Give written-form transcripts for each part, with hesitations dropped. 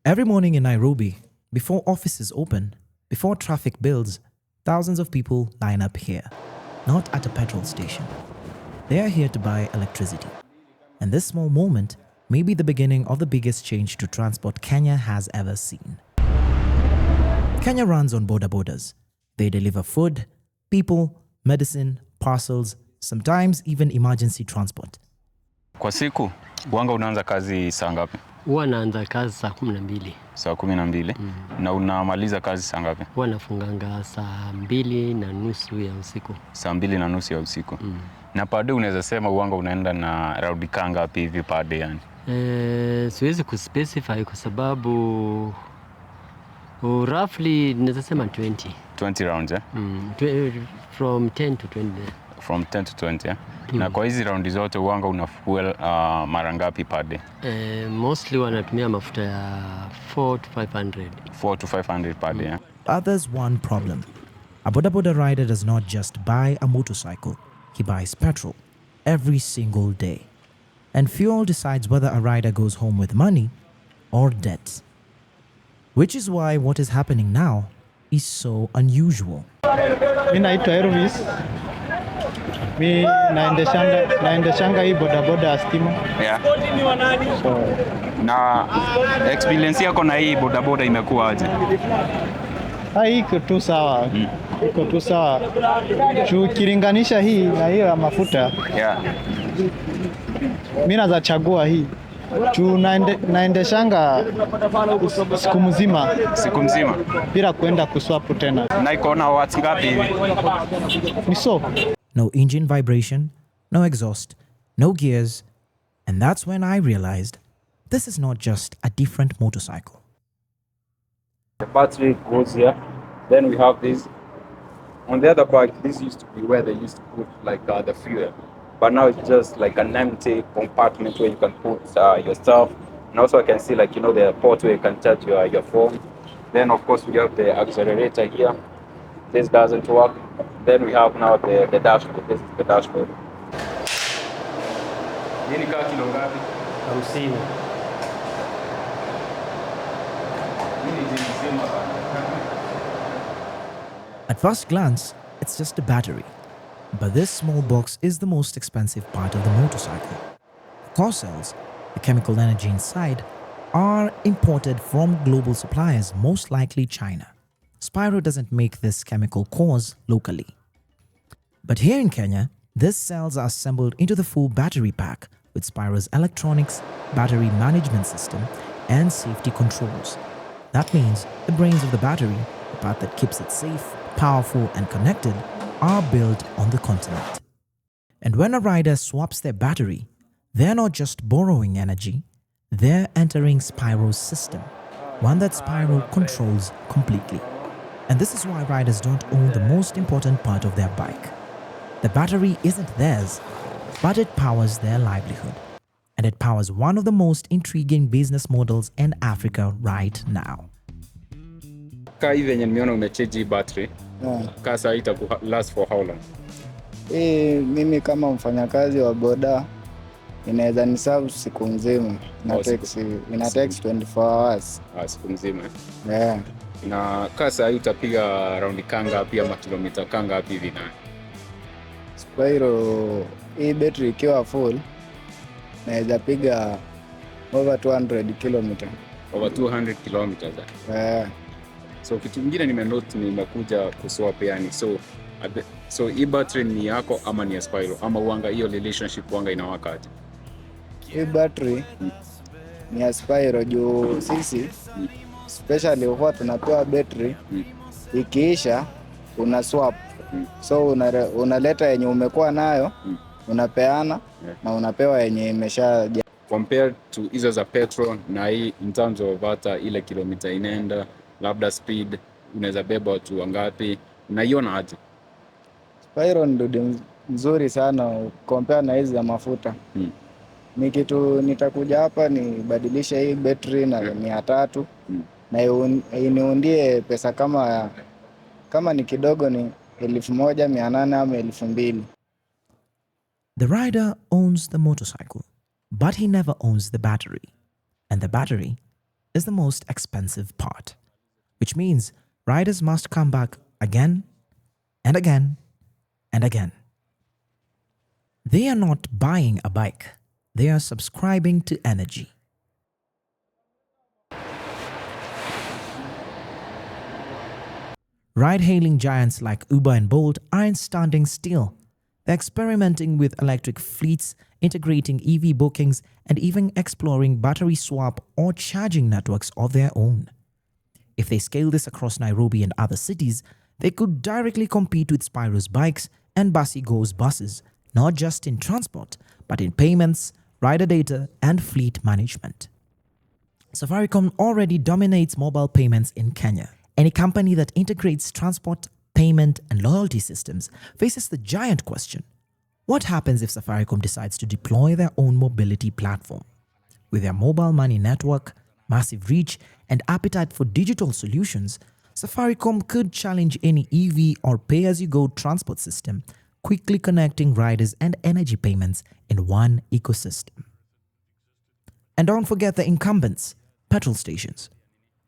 Every morning in Nairobi, before offices open, before traffic builds, thousands of people line up here, not at a petrol station. They are here to buy electricity. And this small moment may be the beginning of the biggest change to transport Kenya has ever seen. Kenya runs on boda bodas. They deliver food, people, medicine, parcels, sometimes even emergency transport. Kwa siku, wanga unaanza kazi saa ngapi? Huwa naanza kazi saa 12. Saa 12? Na unamaliza kazi saa ngapi? Huwa nafunganga saa 2:30 ya usiku. Saa 2:30 ya usiku. Na per day unaweza sema wanga unaenda na raundi ngapi hivi per day yani? Siwezi kuspecify kwa sababu roughly naweza sema 20. 20 rounds eh? From 10 to 20. From 10 to 20 eh? Na kwa hizi raundi zote wanga una fuel mara ngapi per day? Mostly wanatumia mafuta ya 4 to 500. 4 to 500 per day eh? But there's one problem. A boda boda rider does not just buy a motorcycle. He buys petrol every single day. And fuel decides whether a rider goes home with money or debt. Which is why what is happening now is so unusual. Mimi naitwa Elvis. Mimi naendeshanga hii bodaboda ya stima. Yeah. So, na experience yako na hii bodaboda imekuwa aje? Iko tu sawa. Iko tu sawa. Ukilinganisha hii na hiyo ya mafuta. Yeah. Mimi naweza chagua hii. Naendeshanga siku mzima. Siku mzima? Bila kwenda kuswapu tena. Na iko na watts ngapi hivi? Ni so. No engine vibration, no exhaust, no gears. And that's when I realized this is not just a different motorcycle. The battery goes here. Then we have this. On the other bike, this used to be where they used to put like the fuel. But now it's just like an empty compartment where you can put your stuff. And also I can see like, the port where you can charge your phone. Then of course we have the accelerator here. This doesn't work. Then we have now the dashboard. This is the dashboard. Nini kaa kilo ngapi? 50. At first glance, it's just a battery. But this small box is the most expensive part of the motorcycle. The core cells, the chemical energy inside, are imported from global suppliers, most likely China. Spyro doesn't make this chemical cores locally. But here in Kenya, these cells are assembled into the full battery pack with Spyro's electronics, battery management system, and safety controls. That means the brains of the battery, the part that keeps it safe, powerful, and connected, are built on the continent. And when a rider swaps their battery, they're not just borrowing energy, they're entering Spyro's system, one that Spyro controls completely. And this is why riders don't own the most important part of their bike. The battery isn't theirs, but it powers their livelihood. And it powers one of the most intriguing business models in Africa right now. Kaa hivi yenye nimeona umechange battery. Kaa saa ita last for how long? Mimi kama mfanyakazi wa boda inaweza niserve siku nzima. Ina takes 24 hours. Siku nzima. Yeah. Na kaa saa utapiga raundi ngapi ama kilomita ngapi hivi na? Spyro hii battery ikiwa full naweza piga over 200 km. Over 200 kilometers. Yeah. So kitu kingine nimenote nimekuja kuswap yani. So hii battery ni yako ama ni ya Spyro ama wanga hiyo relationship wanga inawaka aje? Hii battery ni ya Spyro juu sisi especially huwa tunapewa battery ikiisha una swap. So unaleta yenye umekuwa nayo unapeana na unapewa yenye imesha compared to hizo za petrol na hii in terms of hata ile kilomita inaenda labda speed unaweza beba watu wangapi unaiona aje? Spyro ndio nzuri sana compare na hizi za mafuta. Ni kitu nitakuja hapa nibadilisha hii battery na 300 na iniundie pesa kama ni kidogo ni 1,800 ama 2,000. The rider owns the motorcycle, but he never owns the battery. And the battery is the most expensive part, which means riders must come back again and again and again. They are not buying a bike, they are subscribing to energy. Ride-hailing giants like Uber and Bolt aren't standing still. They're experimenting with electric fleets, integrating EV bookings, and even exploring battery swap or charging networks of their own. If they scale this across Nairobi and other cities, they could directly compete with Spiro's bikes and Basigo's buses, not just in transport, but in payments, rider data, and fleet management. Safaricom already dominates mobile payments in Kenya. Any company that integrates transport, payment, and loyalty systems faces the giant question: what happens if Safaricom decides to deploy their own mobility platform? With their mobile money network, massive reach, and appetite for digital solutions, Safaricom could challenge any EV or pay-as-you-go transport system, quickly connecting riders and energy payments in one ecosystem. And don't forget the incumbents, petrol stations.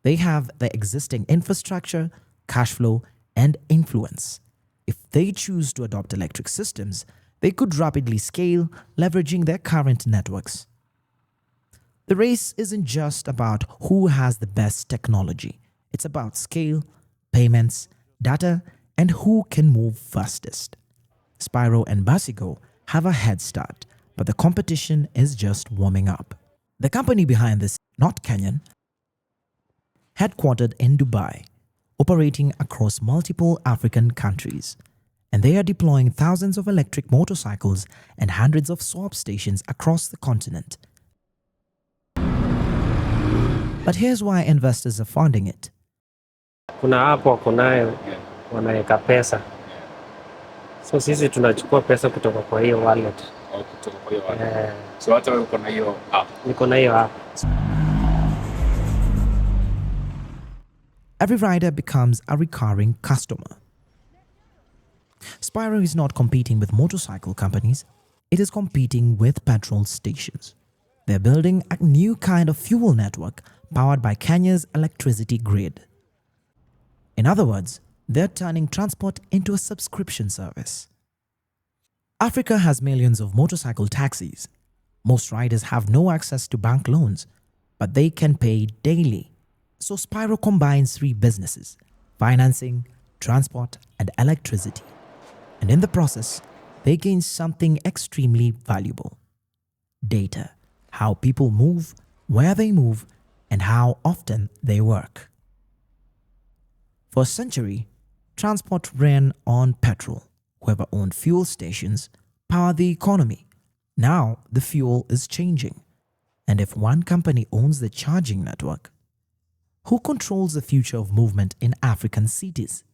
They have the existing infrastructure, cash flow, and influence. If they choose to adopt electric systems, they could rapidly scale, leveraging their current networks. The race isn't just about who has the best technology. It's about scale, payments, data, and who can move fastest. Spiro and Basigo have a head start, but the competition is just warming up. The company behind this, not Kenyan, headquartered in Dubai, operating across multiple African countries, and they are deploying thousands of electric motorcycles and hundreds of swap stations across the continent. But here's why investors are funding it. Kuna hapo wako nayo wanaweka pesa, so sisi tunachukua pesa kutoka kwa hiyo wallet. Kutoka kwa hiyo wallet. So hata wewe uko na hiyo app? Niko na hiyo app. Every rider becomes a recurring customer. Spiro is not competing with motorcycle companies, it is competing with petrol stations. They're building a new kind of fuel network powered by Kenya's electricity grid. In other words, they're turning transport into a subscription service. Africa has millions of motorcycle taxis. Most riders have no access to bank loans, but they can pay daily. So Spiro combines three businesses: financing, transport, and electricity. And in the process, they gain something extremely valuable: data. How people move, where they move, and how often they work. For a century, transport ran on petrol. Whoever owned fuel stations powered the economy. Now the fuel is changing. And if one company owns the charging network, who controls the future of movement in African cities?